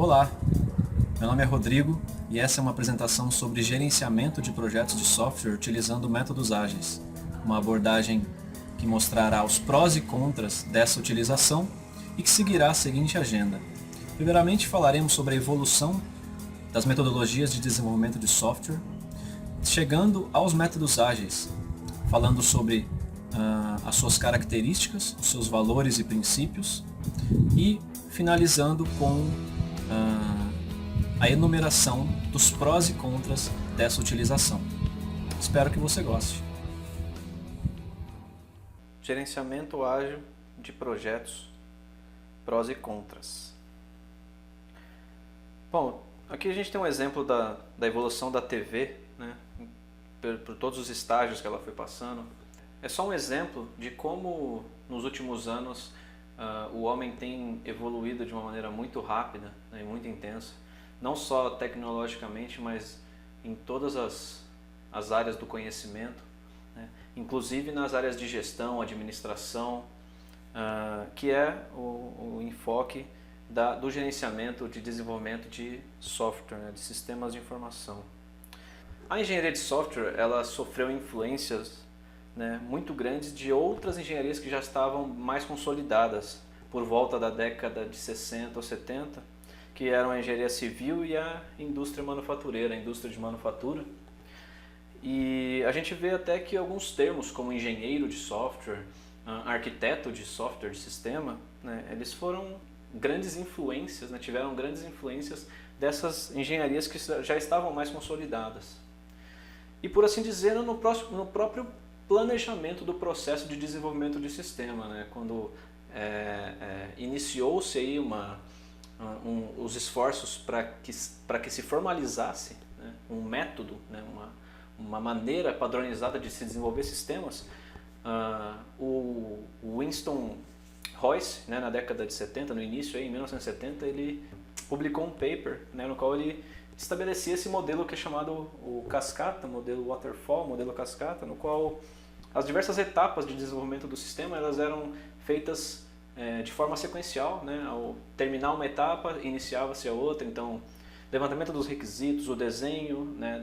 Olá, meu nome é Rodrigo e essa é uma apresentação sobre gerenciamento de projetos de software utilizando métodos ágeis, uma abordagem que mostrará os prós e contras dessa utilização e que seguirá a seguinte agenda. Primeiramente falaremos sobre a evolução das metodologias de desenvolvimento de software, chegando aos métodos ágeis, falando sobre as suas características, os seus valores e princípios, e finalizando com a enumeração dos prós e contras dessa utilização. Espero que você goste. Gerenciamento ágil de projetos, prós e contras. Bom, aqui a gente tem um exemplo da evolução da TV, né, por todos os estágios que ela foi passando. É só um exemplo de como nos últimos anos o homem tem evoluído de uma maneira muito rápida, né, e muito intensa, não só tecnologicamente, mas em todas as áreas do conhecimento, né, inclusive nas áreas de gestão, administração, que é o enfoque do gerenciamento de desenvolvimento de software, né, de sistemas de informação. A engenharia de software ela sofreu influências, né, muito grandes de outras engenharias que já estavam mais consolidadas por volta da década de 60 ou 70, que eram a engenharia civil e a indústria manufatureira, a indústria de manufatura. E a gente vê até que alguns termos como engenheiro de software, arquiteto de software de sistema, né, eles foram grandes influências, né, tiveram grandes influências dessas engenharias que já estavam mais consolidadas. E por assim dizer, no próprio planejamento do processo de desenvolvimento de sistema, né? Quando iniciou-se aí os esforços para que se formalizasse, né, um método, né, uma maneira padronizada de se desenvolver sistemas, o Winston Royce, né, na década de 70, no início, aí, em 1970, ele publicou um paper, né, no qual ele estabelecia esse modelo que é chamado o cascata, modelo waterfall, modelo cascata, no qual as diversas etapas de desenvolvimento do sistema elas eram feitas de forma sequencial, né? Ao terminar uma etapa, iniciava-se a outra. Então, levantamento dos requisitos, o desenho, né,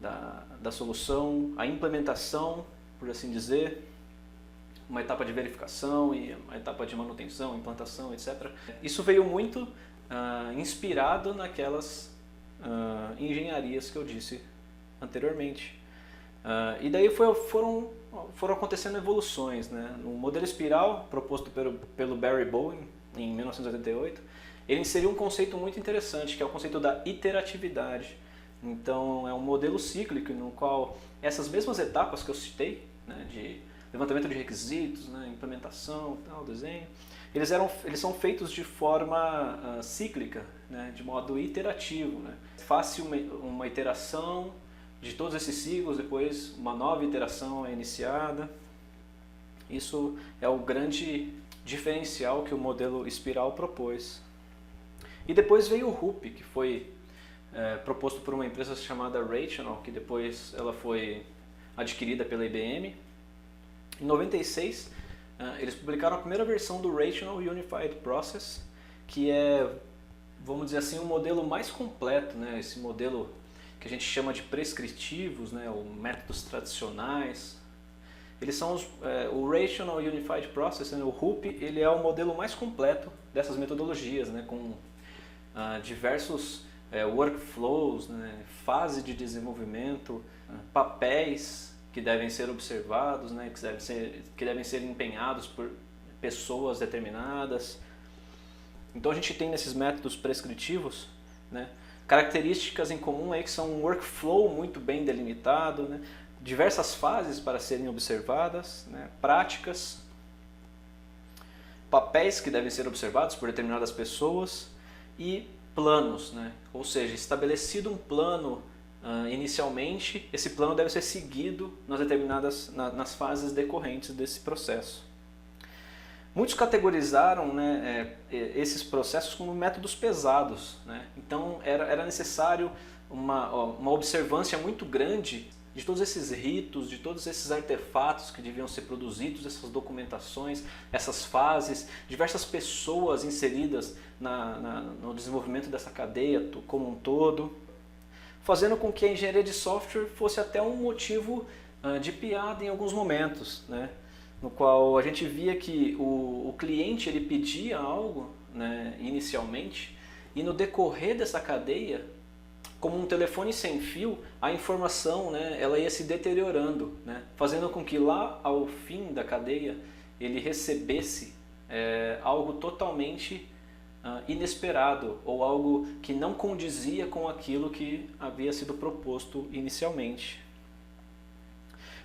da solução, a implementação, por assim dizer, uma etapa de verificação e uma etapa de manutenção, implantação, etc. Isso veio muito inspirado naquelas engenharias que eu disse anteriormente. E daí foram acontecendo evoluções, né? No modelo espiral, proposto pelo Barry Bowen, em 1988, ele inseriu um conceito muito interessante, que é o conceito da iteratividade. Então, é um modelo cíclico no qual essas mesmas etapas que eu citei, né, de levantamento de requisitos, né, implementação, tal, desenho, eles são feitos de forma cíclica, né, de modo iterativo, né? Faz-se uma iteração de todos esses ciclos, depois uma nova iteração é iniciada. Isso é o grande diferencial que o modelo espiral propôs. E depois veio o Hoop, que foi proposto por uma empresa chamada Rational, que depois ela foi adquirida pela IBM. Em 96, eles publicaram a primeira versão do Rational Unified Process, que é, vamos dizer assim, um modelo mais completo, né? Esse modelo que a gente chama de prescritivos, né, ou métodos tradicionais. Eles são o Rational Unified Process, né, o RUP, ele é o modelo mais completo dessas metodologias, né, com diversos workflows, né, fase de desenvolvimento, papéis que devem ser observados, né, que devem ser empenhados por pessoas determinadas. Então a gente tem nesses métodos prescritivos, né, características em comum aí que são um workflow muito bem delimitado, né, diversas fases para serem observadas, né, práticas, papéis que devem ser observados por determinadas pessoas e planos, né, ou seja, estabelecido um plano inicialmente, esse plano deve ser seguido nas fases decorrentes desse processo. Muitos categorizaram, né, esses processos como métodos pesados, né? Então era necessário uma observância muito grande de todos esses ritos, de todos esses artefatos que deviam ser produzidos, essas documentações, essas fases, diversas pessoas inseridas no desenvolvimento dessa cadeia como um todo, fazendo com que a engenharia de software fosse até um motivo de piada em alguns momentos, né? No qual a gente via que o cliente ele pedia algo, né, inicialmente, e no decorrer dessa cadeia, como um telefone sem fio, a informação, né, ela ia se deteriorando, né, fazendo com que lá ao fim da cadeia ele recebesse algo totalmente inesperado, ou algo que não condizia com aquilo que havia sido proposto inicialmente.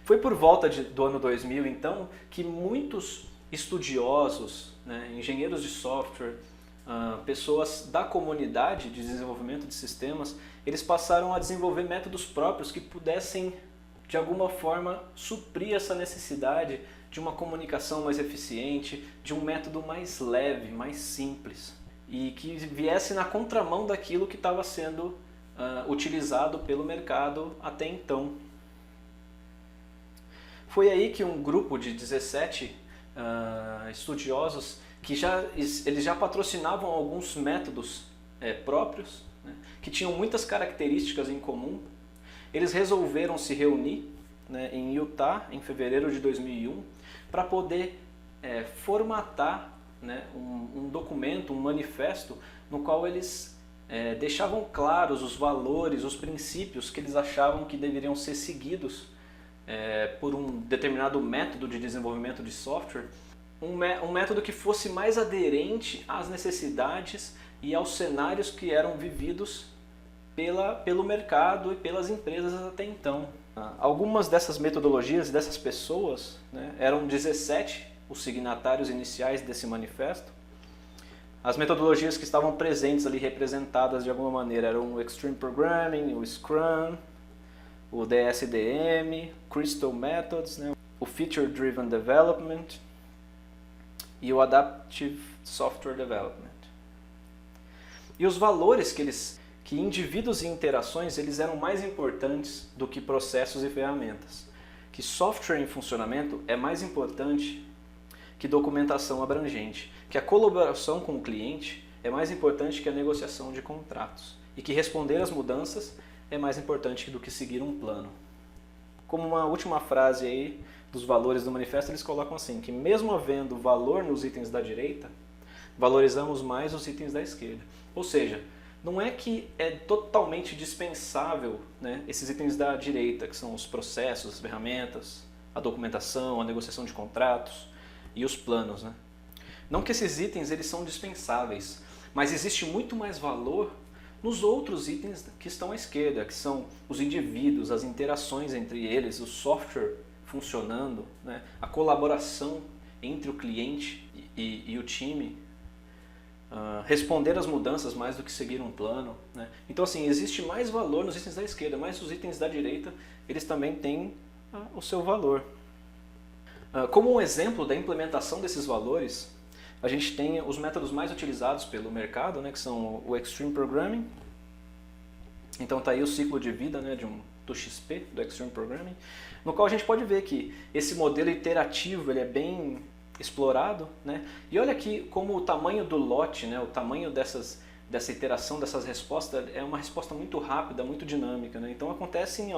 Foi por volta do ano 2000, então, que muitos estudiosos, né, engenheiros de software, pessoas da comunidade de desenvolvimento de sistemas, eles passaram a desenvolver métodos próprios que pudessem, de alguma forma, suprir essa necessidade de uma comunicação mais eficiente, de um método mais leve, mais simples, e que viesse na contramão daquilo que estava sendo utilizado pelo mercado até então. Foi aí que um grupo de 17 estudiosos que eles já patrocinavam alguns métodos próprios, né, que tinham muitas características em comum. Eles resolveram se reunir, né, em Utah, em fevereiro de 2001, para poder formatar, né, um documento, um manifesto, no qual eles deixavam claros os valores, os princípios que eles achavam que deveriam ser seguidos por um determinado método de desenvolvimento de software, um método que fosse mais aderente às necessidades e aos cenários que eram vividos pelo mercado e pelas empresas até então. Algumas dessas metodologias e dessas pessoas, né, eram 17 os signatários iniciais desse manifesto. As metodologias que estavam presentes ali, representadas de alguma maneira, eram o Extreme Programming, o Scrum, o DSDM, Crystal Methods, né, o Feature Driven Development e o Adaptive Software Development. E os valores que indivíduos e interações eles eram mais importantes do que processos e ferramentas. Que software em funcionamento é mais importante que documentação abrangente. Que a colaboração com o cliente é mais importante que a negociação de contratos. E que responder às mudanças é mais importante do que seguir um plano. Como uma última frase aí dos valores do manifesto, eles colocam assim, que mesmo havendo valor nos itens da direita, valorizamos mais os itens da esquerda. Ou seja, não é que é totalmente dispensável, né, esses itens da direita, que são os processos, as ferramentas, a documentação, a negociação de contratos e os planos, né? Não que esses itens eles são dispensáveis, mas existe muito mais valor nos outros itens que estão à esquerda, que são os indivíduos, as interações entre eles, o software funcionando, né? A colaboração entre o cliente e o time, responder às mudanças mais do que seguir um plano, né? Então assim, existe mais valor nos itens da esquerda, mas os itens da direita eles também têm o seu valor. Como um exemplo da implementação desses valores, a gente tem os métodos mais utilizados pelo mercado, né, que são o Extreme Programming. Então está aí o ciclo de vida, né, do XP, do Extreme Programming, no qual a gente pode ver que esse modelo iterativo ele é bem explorado, né? E olha aqui como o tamanho do lote, né, o tamanho dessa iteração, dessas respostas, é uma resposta muito rápida, muito dinâmica, né? Então acontecem,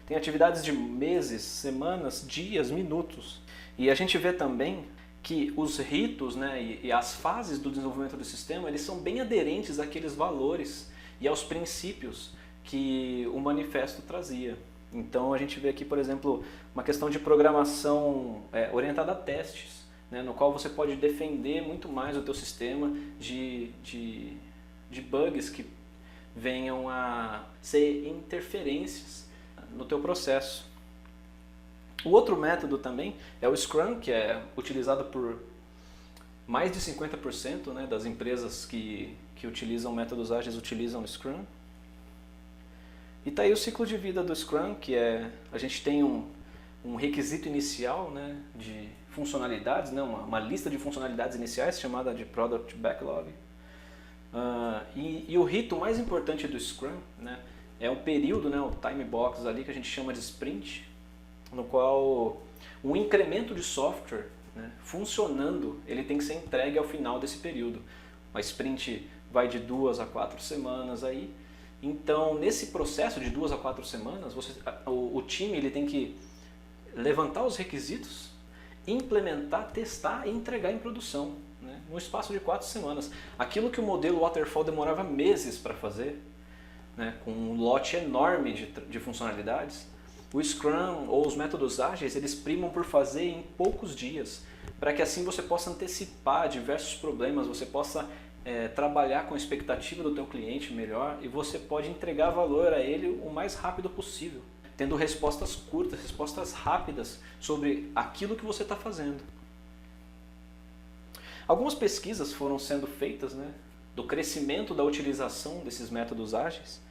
tem atividades de meses, semanas, dias, minutos. E a gente vê também que os ritos, né, e as fases do desenvolvimento do sistema, eles são bem aderentes àqueles valores e aos princípios que o manifesto trazia. Então a gente vê aqui, por exemplo, uma questão de programação orientada a testes, né, no qual você pode defender muito mais o teu sistema de bugs que venham a ser interferências no teu processo. O outro método também é o Scrum, que é utilizado por mais de 50%, né, das empresas que utilizam métodos ágeis utilizam o Scrum. E está aí o ciclo de vida do Scrum, que a gente tem um requisito inicial, né, de funcionalidades, né, uma lista de funcionalidades iniciais chamada de Product Backlog. E o rito mais importante do Scrum, né, é um período, né, o time box ali que a gente chama de sprint, no qual um incremento de software, né, funcionando, ele tem que ser entregue ao final desse período. A sprint vai de 2 a 4 semanas aí. Então, nesse processo de 2 a 4 semanas, o time ele tem que levantar os requisitos, implementar, testar e entregar em produção, né, no espaço de 4 semanas. Aquilo que o modelo Waterfall demorava meses para fazer, né, com um lote enorme de funcionalidades, o Scrum ou os métodos ágeis, eles primam por fazer em poucos dias, para que assim você possa antecipar diversos problemas, você possa trabalhar com a expectativa do teu cliente melhor e você pode entregar valor a ele o mais rápido possível, tendo respostas curtas, respostas rápidas sobre aquilo que você está fazendo. Algumas pesquisas foram sendo feitas, né, do crescimento da utilização desses métodos ágeis,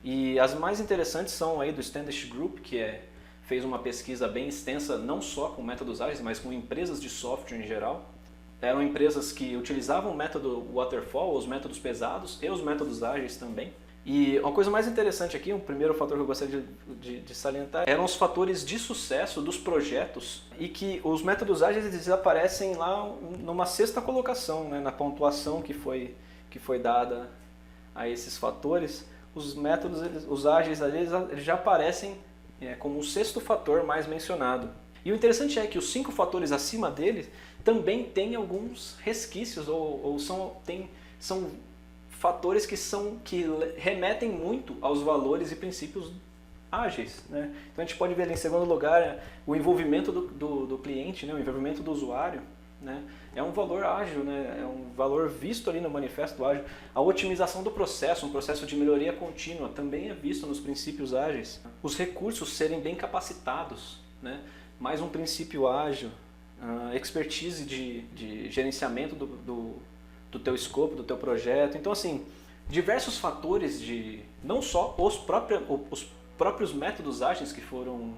e as mais interessantes são aí do Standish Group, que fez uma pesquisa bem extensa, não só com métodos ágeis, mas com empresas de software em geral. Eram empresas que utilizavam o método Waterfall, os métodos pesados e os métodos ágeis também. E uma coisa mais interessante aqui, o primeiro fator que eu gostaria de salientar, eram os fatores de sucesso dos projetos e que os métodos ágeis eles aparecem lá numa sexta colocação, né, na pontuação que foi dada a esses fatores. Os métodos, os ágeis ali, eles já aparecem como o sexto fator mais mencionado. E o interessante é que os 5 fatores acima dele também têm alguns resquícios ou são fatores que remetem muito aos valores e princípios ágeis, né? Então a gente pode ver ali em segundo lugar o envolvimento do cliente, né? O envolvimento do usuário, né? É um valor ágil, né? É um valor visto ali no manifesto ágil. A otimização do processo, um processo de melhoria contínua, também é visto nos princípios ágeis. Os recursos serem bem capacitados, né? Mais um princípio ágil. Expertise de gerenciamento do teu escopo, do teu projeto. Então, assim, diversos fatores não só os próprios métodos ágeis que foram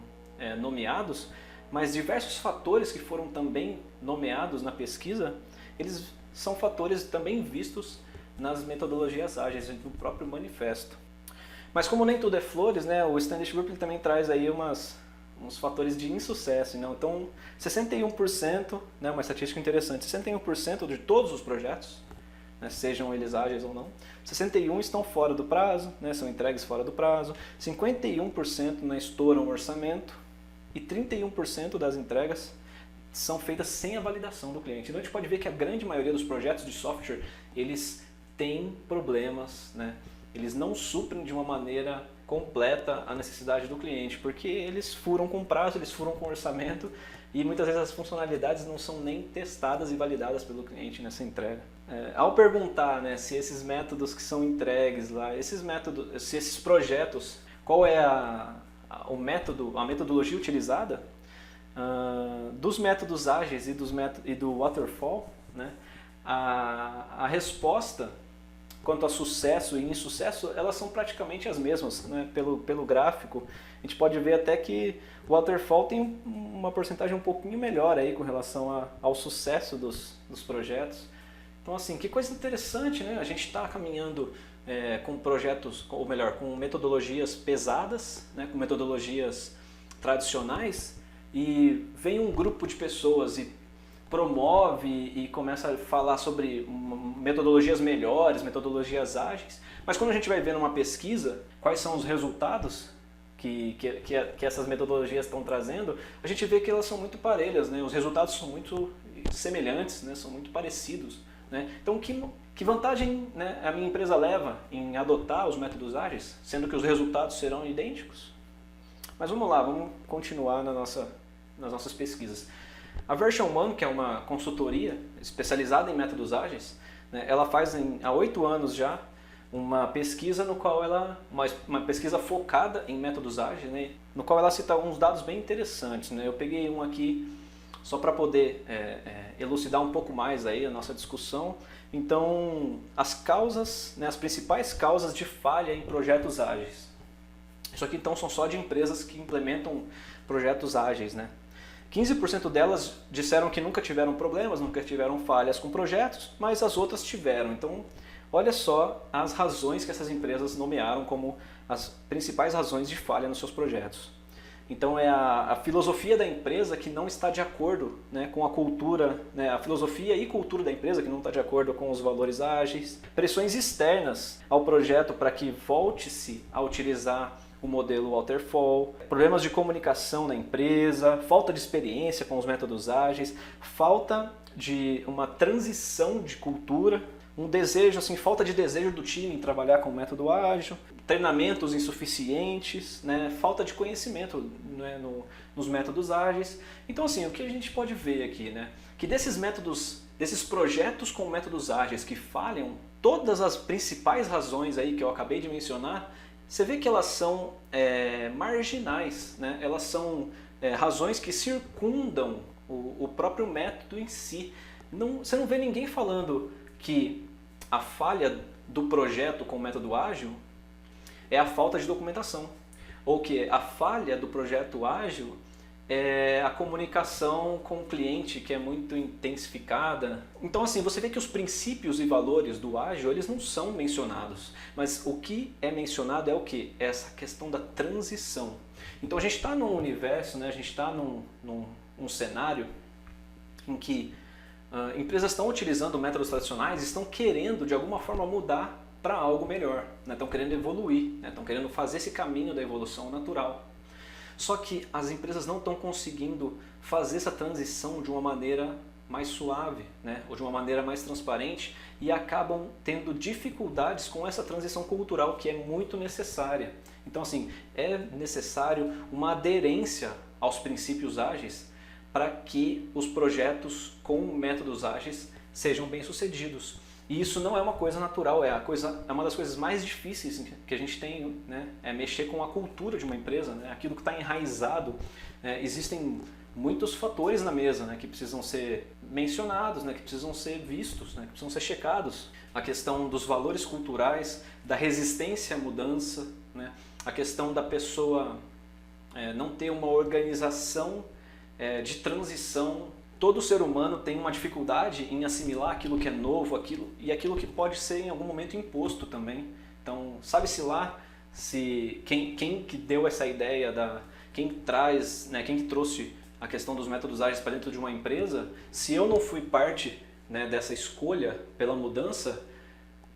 nomeados, mas diversos fatores que foram também nomeados na pesquisa, eles são fatores também vistos nas metodologias ágeis do próprio manifesto. Mas como nem tudo é flores, né, o Standish Group ele também traz aí uns fatores de insucesso. Né? Então, 61%, né, uma estatística interessante, 61% de todos os projetos, né, sejam eles ágeis ou não, 61% estão fora do prazo, né, são entregues fora do prazo, 51% não estouram o orçamento e 31% das entregas são feitas sem a validação do cliente. Então a gente pode ver que a grande maioria dos projetos de software, eles têm problemas, né? Eles não suprem de uma maneira completa a necessidade do cliente, porque eles furam com prazo, eles furam com orçamento e muitas vezes as funcionalidades não são nem testadas e validadas pelo cliente nessa entrega. Ao perguntar, né, se esses métodos que são entregues lá, se esses projetos, qual é a metodologia utilizada, dos métodos ágeis e do Waterfall, né, a resposta quanto a sucesso e insucesso, elas são praticamente as mesmas, né? Pelo gráfico, a gente pode ver até que o Waterfall tem uma porcentagem um pouquinho melhor aí com relação ao sucesso dos projetos. Então, assim, que coisa interessante, né? A gente está caminhando com projetos, ou melhor, com metodologias pesadas, né? Com metodologias tradicionais, e vem um grupo de pessoas e promove e começa a falar sobre metodologias melhores, metodologias ágeis, mas quando a gente vai ver numa pesquisa quais são os resultados que essas metodologias estão trazendo, a gente vê que elas são muito parelhas, né? Os resultados são muito semelhantes, né? São muito parecidos, né? Então que vantagem, né, a minha empresa leva em adotar os métodos ágeis, sendo que os resultados serão idênticos? Mas vamos lá, vamos continuar nas nossas pesquisas. A Version One, que é uma consultoria especializada em métodos ágeis, né, ela faz há 8 anos já uma pesquisa no qual uma pesquisa focada em métodos ágeis, né, no qual ela cita alguns dados bem interessantes, né. Eu peguei um aqui só para poder elucidar um pouco mais aí a nossa discussão. Então, as causas, né, as principais causas de falha em projetos ágeis. Isso aqui então são só de empresas que implementam projetos ágeis, né? 15% delas disseram que nunca tiveram problemas, nunca tiveram falhas com projetos, mas as outras tiveram. Então, olha só as razões que essas empresas nomearam como as principais razões de falha nos seus projetos. Então é a filosofia da empresa que não está de acordo, né, com a cultura, né, a filosofia e cultura da empresa que não está de acordo com os valores ágeis, pressões externas ao projeto para que volte-se a utilizar o modelo waterfall, problemas de comunicação na empresa, falta de experiência com os métodos ágeis, falta de uma transição de cultura, um desejo, assim, falta de desejo do time em trabalhar com o método ágil, treinamentos insuficientes, né, falta de conhecimento, né, nos métodos ágeis. Então, assim, o que a gente pode ver aqui, né, que desses métodos, desses projetos com métodos ágeis que falham, todas as principais razões aí que eu acabei de mencionar, você vê que elas são marginais, né, elas são razões que circundam o próprio método em si. Você não vê ninguém falando que a falha do projeto com o método ágil é a falta de documentação, ou que a falha do projeto ágil é a comunicação com o cliente que é muito intensificada. Então, assim, você vê que os princípios e valores do ágil, eles não são mencionados, mas o que é mencionado é o que? É essa questão da transição. Então a gente está num universo, né, a gente está num cenário em que empresas estão utilizando métodos tradicionais e estão querendo de alguma forma mudar para algo melhor, né? Estão querendo evoluir, né? Estão querendo fazer esse caminho da evolução natural. Só que as empresas não estão conseguindo fazer essa transição de uma maneira mais suave, né? Ou de uma maneira mais transparente, e acabam tendo dificuldades com essa transição cultural que é muito necessária. Então, assim, é necessário uma aderência aos princípios ágeis para que os projetos com métodos ágeis sejam bem-sucedidos. E isso não é uma coisa natural, é uma das coisas mais difíceis que a gente tem, né? É mexer com a cultura de uma empresa, né? Aquilo que está enraizado. Existem muitos fatores na mesa, né, que precisam ser mencionados, né, que precisam ser vistos, né, que precisam ser checados. A questão dos valores culturais, da resistência à mudança, né? A questão da pessoa não ter uma organização de transição. Todo ser humano tem uma dificuldade em assimilar aquilo que é novo, aquilo que pode ser em algum momento imposto também. Então, sabe-se lá se quem que deu essa ideia, quem que trouxe a questão dos métodos ágeis para dentro de uma empresa, se eu não fui parte, né, dessa escolha pela mudança,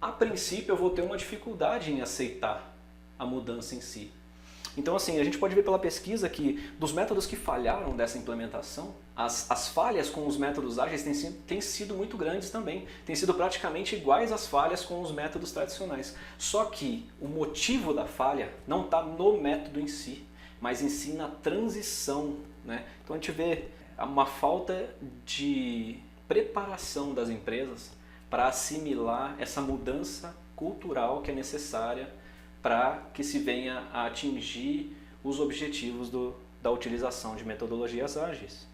a princípio eu vou ter uma dificuldade em aceitar a mudança em si. Então, assim, a gente pode ver pela pesquisa que dos métodos que falharam dessa implementação, as falhas com os métodos ágeis têm sido muito grandes também. Têm sido praticamente iguais às falhas com os métodos tradicionais. Só que o motivo da falha não está no método em si, mas em si na transição, né? Então a gente vê uma falta de preparação das empresas para assimilar essa mudança cultural que é necessária para que se venha a atingir os objetivos da utilização de metodologias ágeis.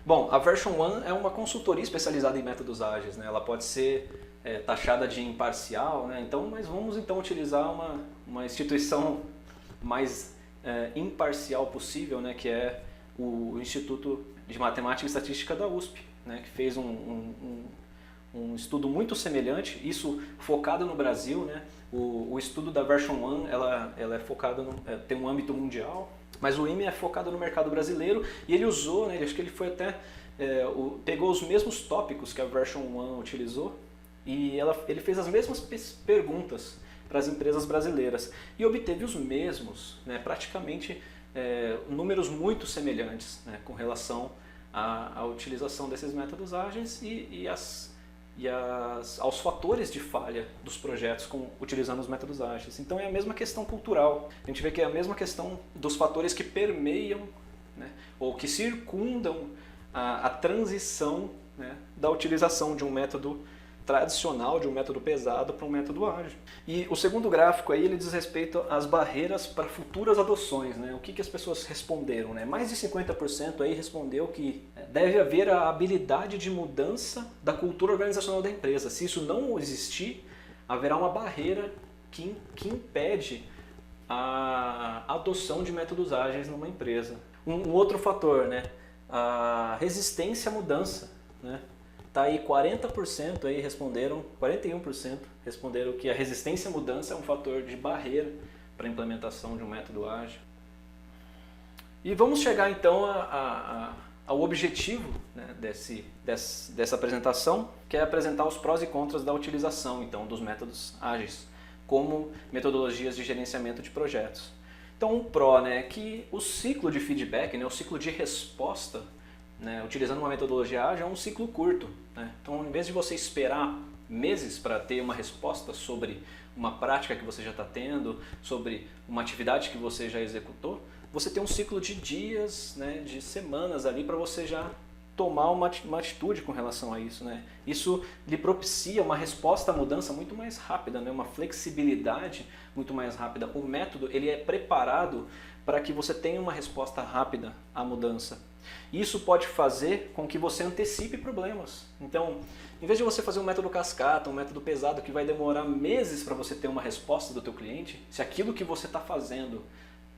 Bom, a Version 1 é uma consultoria especializada em métodos ágeis, né? Ela pode ser taxada de imparcial, né? Mas vamos então utilizar uma instituição mais imparcial possível, né? Que é o Instituto de Matemática e Estatística da USP, né? Que fez um estudo muito semelhante, isso focado no Brasil, né? O estudo da Version 1 ela é focado tem um âmbito mundial, mas o IME é focado no mercado brasileiro e ele usou, né? Acho que ele foi até pegou os mesmos tópicos que a Version 1 utilizou e ele fez as mesmas perguntas para as empresas brasileiras e obteve os mesmos, né? Praticamente números muito semelhantes, né? Com relação à utilização desses métodos ágeis aos fatores de falha dos projetos utilizando os métodos ágeis. Então é a mesma questão cultural. A gente vê que é a mesma questão dos fatores que permeiam, né, ou que circundam a transição, né, da utilização de um método tradicional, de um método pesado para um método ágil. E o segundo gráfico aí, ele diz respeito às barreiras para futuras adoções, né? O que as pessoas responderam, né? Mais de 50% aí respondeu que deve haver a habilidade de mudança da cultura organizacional da empresa. Se isso não existir, haverá uma barreira que impede a adoção de métodos ágeis numa empresa. Um outro fator, né? A resistência à mudança, né? Tá aí 40% aí responderam, 41% responderam que a resistência à mudança é um fator de barreira para a implementação de um método ágil. E vamos chegar então ao objetivo, né, dessa apresentação, que é apresentar os prós e contras da utilização então dos métodos ágeis como metodologias de gerenciamento de projetos. Então um pró, né, é que o ciclo de feedback, né, o ciclo de resposta, né, utilizando uma metodologia ágil, é um ciclo curto, né? Então, em vez de você esperar meses para ter uma resposta sobre uma prática que você já está tendo, sobre uma atividade que você já executou, você tem um ciclo de dias, né, de semanas ali para você já tomar uma atitude com relação a isso, né? Isso lhe propicia uma resposta à mudança muito mais rápida, né? Uma flexibilidade muito mais rápida. O método ele é preparado para que você tenha uma resposta rápida à mudança. Isso pode fazer com que você antecipe problemas. Então, em vez de você fazer um método cascata, um método pesado que vai demorar meses para você ter uma resposta do teu cliente, se aquilo que você está fazendo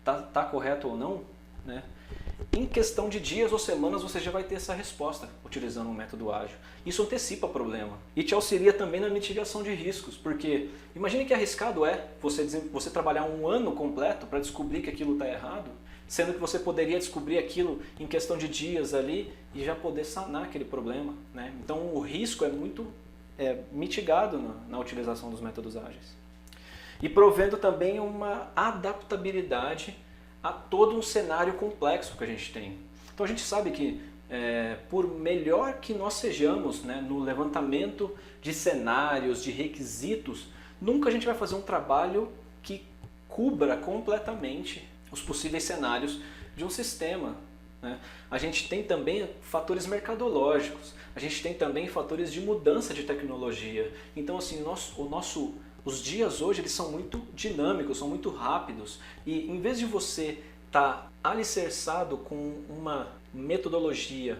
tá correto ou não, né? Em questão de dias ou semanas você já vai ter essa resposta utilizando um método ágil. Isso antecipa o problema e te auxilia também na mitigação de riscos, porque imagine que arriscado é você trabalhar um ano completo para descobrir que aquilo está errado, sendo que você poderia descobrir aquilo em questão de dias ali e já poder sanar aquele problema, né? Então o risco é muito mitigado na utilização dos métodos ágeis. E provendo também uma adaptabilidade a todo um cenário complexo que a gente tem. Então a gente sabe que por melhor que nós sejamos, né, no levantamento de cenários, de requisitos, nunca a gente vai fazer um trabalho que cubra completamente os possíveis cenários de um sistema, né? A gente tem também fatores mercadológicos, a gente tem também fatores de mudança de tecnologia. Então assim, os dias hoje eles são muito dinâmicos, são muito rápidos e em vez de você estar alicerçado com uma metodologia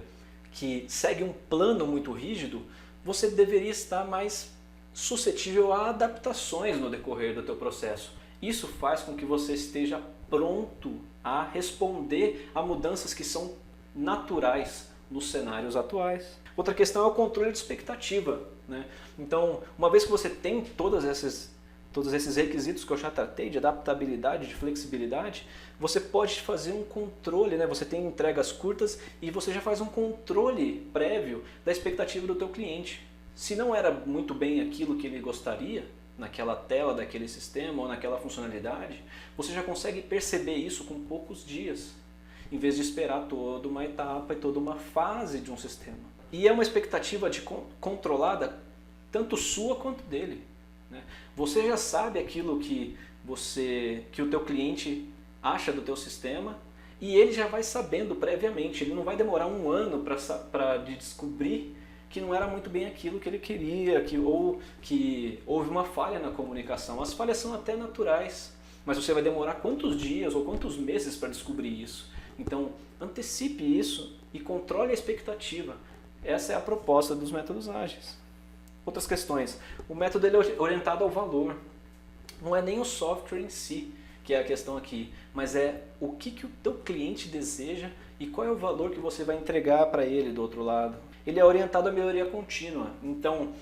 que segue um plano muito rígido, você deveria estar mais suscetível a adaptações no decorrer do teu processo. Isso faz com que você esteja pronto a responder a mudanças que são naturais nos cenários atuais. Outra questão é o controle de expectativa, né? Então, uma vez que você tem todos esses requisitos que eu já tratei, de adaptabilidade, de flexibilidade, você pode fazer um controle, né? Você tem entregas curtas e você já faz um controle prévio da expectativa do teu cliente. Se não era muito bem aquilo que ele gostaria, naquela tela daquele sistema ou naquela funcionalidade, você já consegue perceber isso com poucos dias, em vez de esperar toda uma etapa e toda uma fase de um sistema. E é uma expectativa controlada tanto sua quanto dele, né? Você já sabe aquilo que o teu cliente acha do teu sistema e ele já vai sabendo previamente. Ele não vai demorar um ano para descobrir que não era muito bem aquilo que ele queria, ou que houve uma falha na comunicação. As falhas são até naturais, mas você vai demorar quantos dias ou quantos meses para descobrir isso? Então, antecipe isso e controle a expectativa. Essa é a proposta dos métodos ágeis. Outras questões. O método ele é orientado ao valor. Não é nem o software em si que é a questão aqui, mas é o que o teu cliente deseja e qual é o valor que você vai entregar para ele do outro lado. Ele é orientado à melhoria contínua. Então,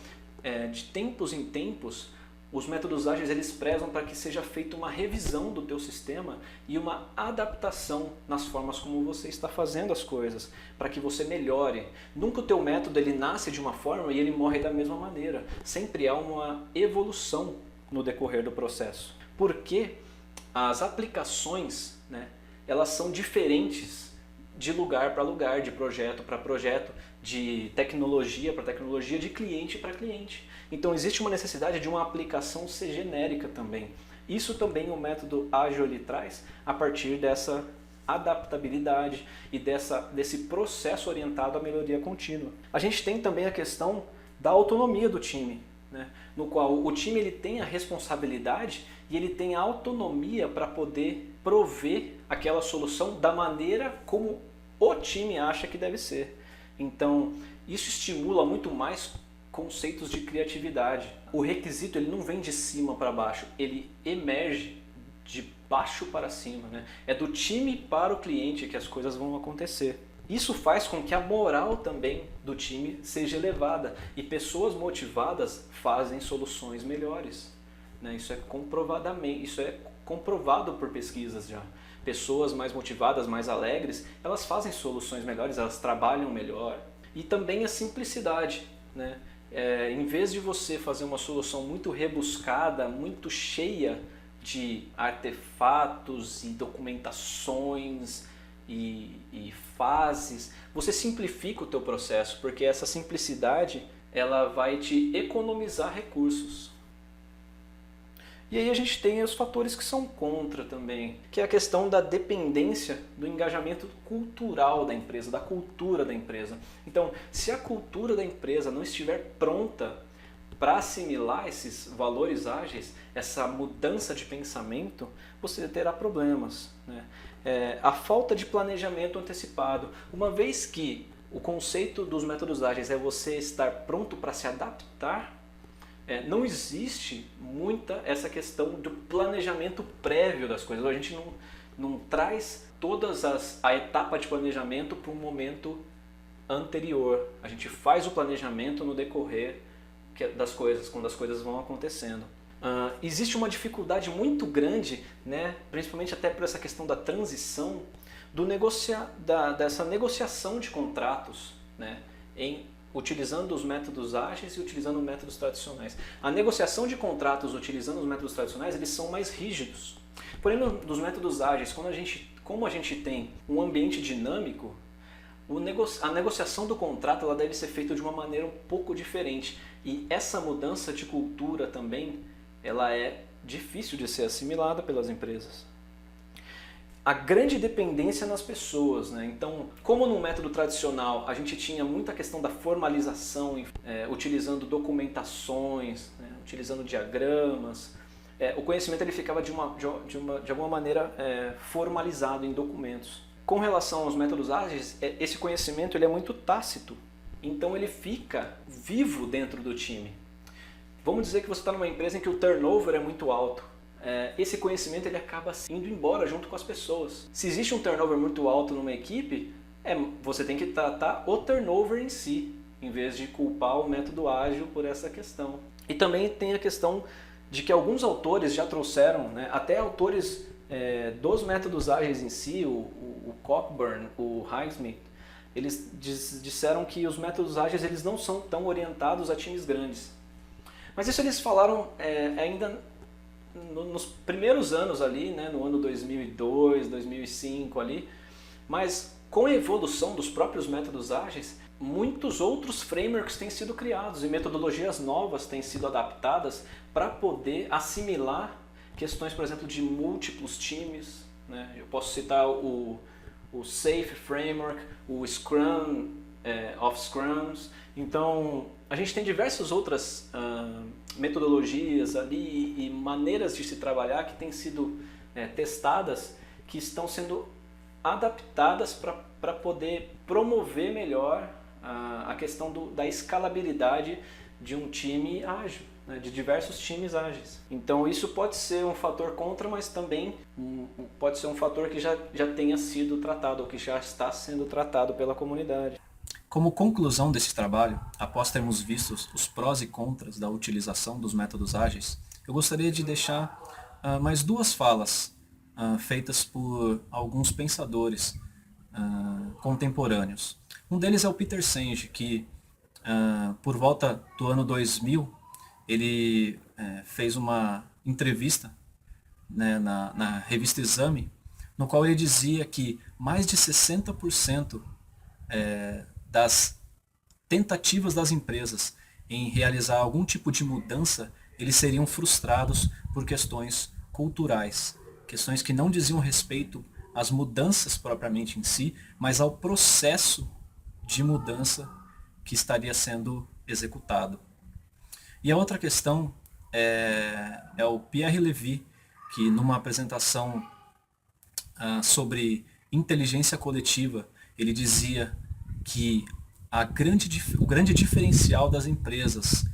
de tempos em tempos, os métodos ágeis eles prezam para que seja feita uma revisão do teu sistema e uma adaptação nas formas como você está fazendo as coisas, para que você melhore. Nunca o teu método ele nasce de uma forma e ele morre da mesma maneira. Sempre há uma evolução no decorrer do processo. Porque as aplicações, né, elas são diferentes de lugar para lugar, de projeto para projeto, de tecnologia para tecnologia, de cliente para cliente. Então existe uma necessidade de uma aplicação ser genérica também. Isso também o método ágil ele traz a partir dessa adaptabilidade e desse processo orientado à melhoria contínua. A gente tem também a questão da autonomia do time, né? No qual o time ele tem a responsabilidade e ele tem a autonomia para poder prover aquela solução da maneira como o time acha que deve ser. Então, isso estimula muito mais conceitos de criatividade. O requisito ele não vem de cima para baixo, ele emerge de baixo para cima, né? É do time para o cliente que as coisas vão acontecer. Isso faz com que a moral também do time seja elevada e pessoas motivadas fazem soluções melhores, né? Isso é comprovado por pesquisas já. Pessoas mais motivadas, mais alegres, elas fazem soluções melhores, elas trabalham melhor. E também a simplicidade, né? Em vez de você fazer uma solução muito rebuscada, muito cheia de artefatos e documentações e fases, você simplifica o teu processo, porque essa simplicidade ela vai te economizar recursos. E aí a gente tem os fatores que são contra também, que é a questão da dependência do engajamento cultural da empresa, da cultura da empresa. Então, se a cultura da empresa não estiver pronta para assimilar esses valores ágeis, essa mudança de pensamento, você terá problemas, né? A falta de planejamento antecipado. Uma vez que o conceito dos métodos ágeis é você estar pronto para se adaptar, não existe muita essa questão do planejamento prévio das coisas. A gente não traz a etapa de planejamento para um momento anterior. A gente faz o planejamento no decorrer das coisas, quando as coisas vão acontecendo. Existe uma dificuldade muito grande, né, principalmente até por essa questão da transição, dessa negociação de contratos, né, utilizando os métodos ágeis e utilizando métodos tradicionais. A negociação de contratos utilizando os métodos tradicionais, eles são mais rígidos. Porém, nos métodos ágeis, como a gente tem um ambiente dinâmico, a negociação do contrato ela deve ser feita de uma maneira um pouco diferente. E essa mudança de cultura também, ela é difícil de ser assimilada pelas empresas. A grande dependência nas pessoas, né? Então, como no método tradicional a gente tinha muita questão da formalização, utilizando documentações, né? Utilizando diagramas, o conhecimento ele ficava de alguma maneira formalizado em documentos. Com relação aos métodos ágeis, esse conhecimento ele é muito tácito, então ele fica vivo dentro do time. Vamos dizer que você está numa empresa em que o turnover é muito alto. Esse conhecimento ele acaba indo embora junto com as pessoas. Se existe um turnover muito alto numa equipe, você tem que tratar o turnover em si, em vez de culpar o método ágil por essa questão. E também tem a questão de que alguns autores já trouxeram, né, até autores dos métodos ágeis em si, o Cockburn, o Highsmith, eles disseram que os métodos ágeis eles não são tão orientados a times grandes. Mas isso eles falaram ainda nos primeiros anos ali, né, no ano 2002, 2005 ali, mas com a evolução dos próprios métodos ágeis, muitos outros frameworks têm sido criados e metodologias novas têm sido adaptadas para poder assimilar questões, por exemplo, de múltiplos times, né? Eu posso citar o SAFe Framework, o Scrum of Scrums. Então, a gente tem diversas outras metodologias ali e maneiras de se trabalhar que têm sido testadas, que estão sendo adaptadas para poder promover melhor a questão da escalabilidade de um time ágil, né, de diversos times ágeis. Então isso pode ser um fator contra, mas também pode ser um fator que já tenha sido tratado ou que já está sendo tratado pela comunidade. Como conclusão desse trabalho, após termos visto os prós e contras da utilização dos métodos ágeis, eu gostaria de deixar mais duas falas feitas por alguns pensadores contemporâneos. Um deles é o Peter Senge, que por volta do ano 2000, ele fez uma entrevista, né, na revista Exame, no qual ele dizia que mais de 60% das tentativas das empresas em realizar algum tipo de mudança, eles seriam frustrados por questões culturais, questões que não diziam respeito às mudanças propriamente em si, mas ao processo de mudança que estaria sendo executado. E a outra questão é o Pierre Levy, que numa apresentação sobre inteligência coletiva, ele dizia que o grande diferencial das empresas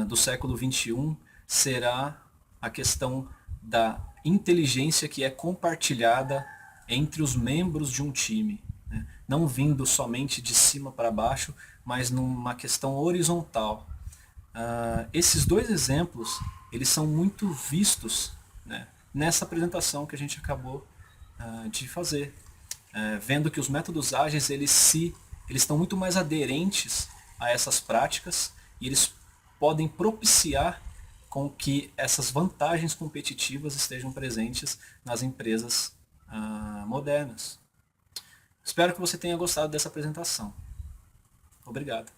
do século XXI será a questão da inteligência que é compartilhada entre os membros de um time, né? não vindo somente de cima para baixo, mas numa questão horizontal. Esses dois exemplos, eles são muito vistos, né, nessa apresentação que a gente acabou de fazer. Vendo que os métodos ágeis, eles estão muito mais aderentes a essas práticas e eles podem propiciar com que essas vantagens competitivas estejam presentes nas empresas modernas. Espero que você tenha gostado dessa apresentação. Obrigado.